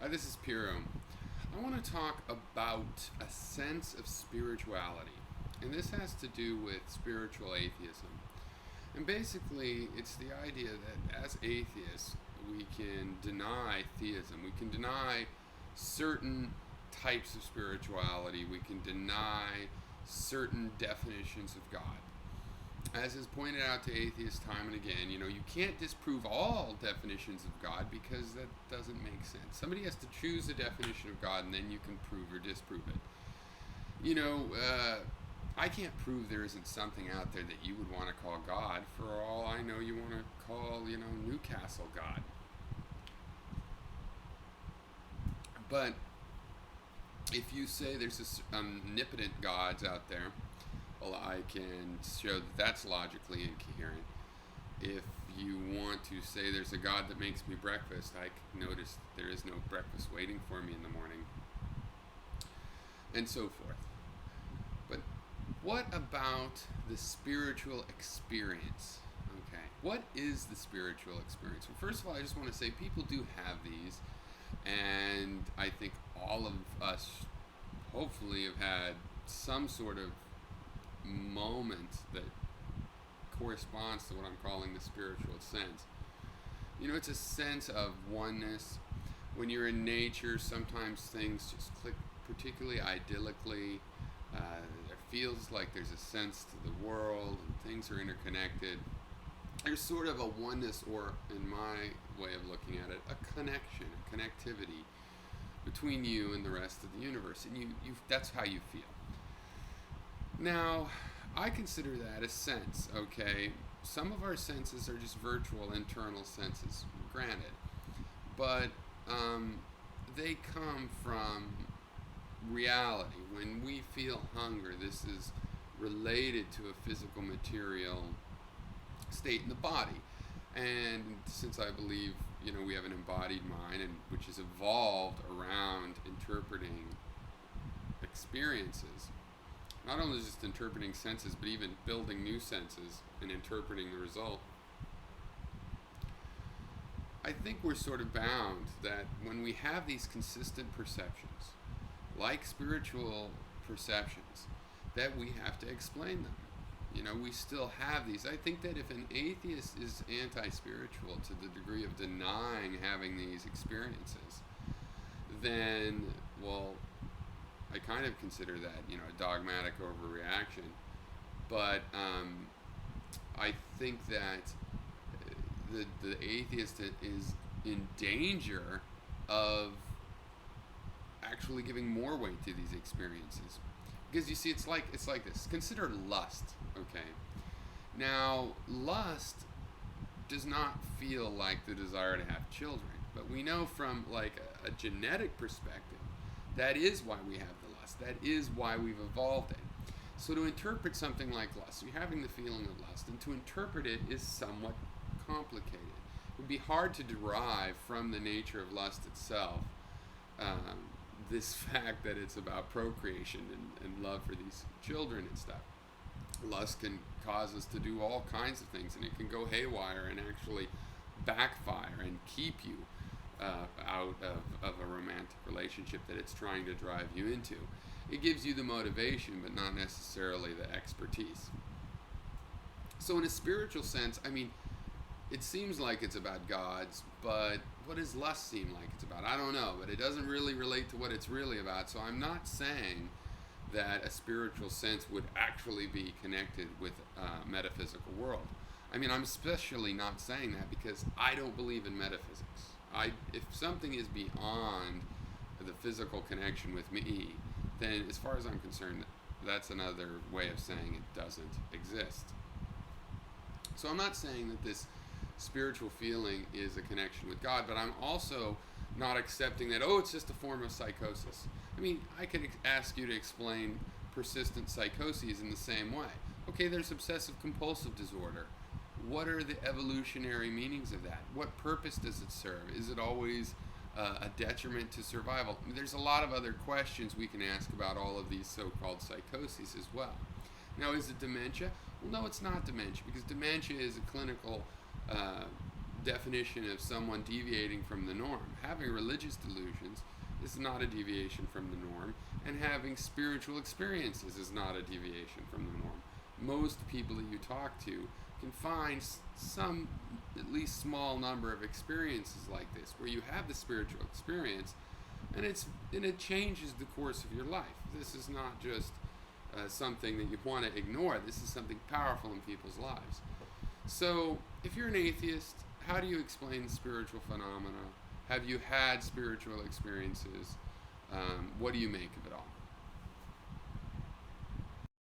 Hi, this is Piero. I want to talk about a sense of spirituality, and this has to do with spiritual atheism. And basically, it's the idea that as atheists, we can deny theism. We can deny certain types of spirituality. We can deny certain definitions of God. As is pointed out to atheists time and again, you can't disprove all definitions of God because that doesn't make sense. Somebody has to choose a definition of God and then you can prove or disprove it. You know, I can't prove there isn't something out there that you would want to call God. For all I know, you want to call, Newcastle God. But if you say there's omnipotent gods out there, well, I can show that that's logically incoherent. If you want to say there's a God that makes me breakfast, I can notice that there is no breakfast waiting for me in the morning, and so forth. But what about the spiritual experience? Okay, what is the spiritual experience? Well, first of all, I just want to say people do have these, and I think all of us hopefully have had some sort of moment that corresponds to what I'm calling the spiritual sense. It's a sense of oneness. When you're in nature, sometimes things just click particularly idyllically. It feels like there's a sense to the world and things are interconnected. There's sort of a oneness, or in my way of looking at it, a connection, a connectivity between you and the rest of the universe. And you that's how you feel. Now, I consider that a sense, okay? Some of our senses are just virtual, internal senses, granted. But they come from reality. When we feel hunger, this is related to a physical, material state in the body. And since I believe, we have an embodied mind, and which is evolved around interpreting experiences, not only just interpreting senses, but even building new senses and interpreting the result. I think we're sort of bound that when we have these consistent perceptions, like spiritual perceptions, that we have to explain them. We still have these. I think that if an atheist is anti-spiritual to the degree of denying having these experiences, then, well, I kind of consider that, a dogmatic overreaction. But I think that the atheist is in danger of actually giving more weight to these experiences, because you see, it's like this. Consider lust, okay? Now, lust does not feel like the desire to have children, but we know from like a genetic perspective that is why we have the lust. That is why we've evolved it. So to interpret something like lust, you're having the feeling of lust, and to interpret it is somewhat complicated. It would be hard to derive from the nature of lust itself this fact that it's about procreation and love for these children and stuff. Lust can cause us to do all kinds of things, and it can go haywire and actually backfire and keep you out of a romantic relationship that it's trying to drive you into. It gives you the motivation, but not necessarily the expertise. So in a spiritual sense, it seems like it's about gods, but what does lust seem like it's about? I don't know, but it doesn't really relate to what it's really about. So I'm not saying that a spiritual sense would actually be connected with a metaphysical world. I'm especially not saying that because I don't believe in metaphysics. If something is beyond the physical connection with me, then as far as I'm concerned, that's another way of saying it doesn't exist. So I'm not saying that this spiritual feeling is a connection with God, but I'm also not accepting that, it's just a form of psychosis. I could ask you to explain persistent psychoses in the same way. Okay, there's obsessive compulsive disorder. What are the evolutionary meanings of that? What purpose does it serve? Is it always a detriment to survival? There's a lot of other questions we can ask about all of these so-called psychoses as well. Now, is it dementia? Well, no, it's not dementia, because dementia is a clinical definition of someone deviating from the norm. Having religious delusions is not a deviation from the norm, and having spiritual experiences is not a deviation from the norm. Most people that you talk to can find some, at least small number of experiences like this, where you have the spiritual experience, and it changes the course of your life. This is not just something that you want to ignore. This is something powerful in people's lives. So, if you're an atheist, how do you explain spiritual phenomena? Have you had spiritual experiences? What do you make of it all?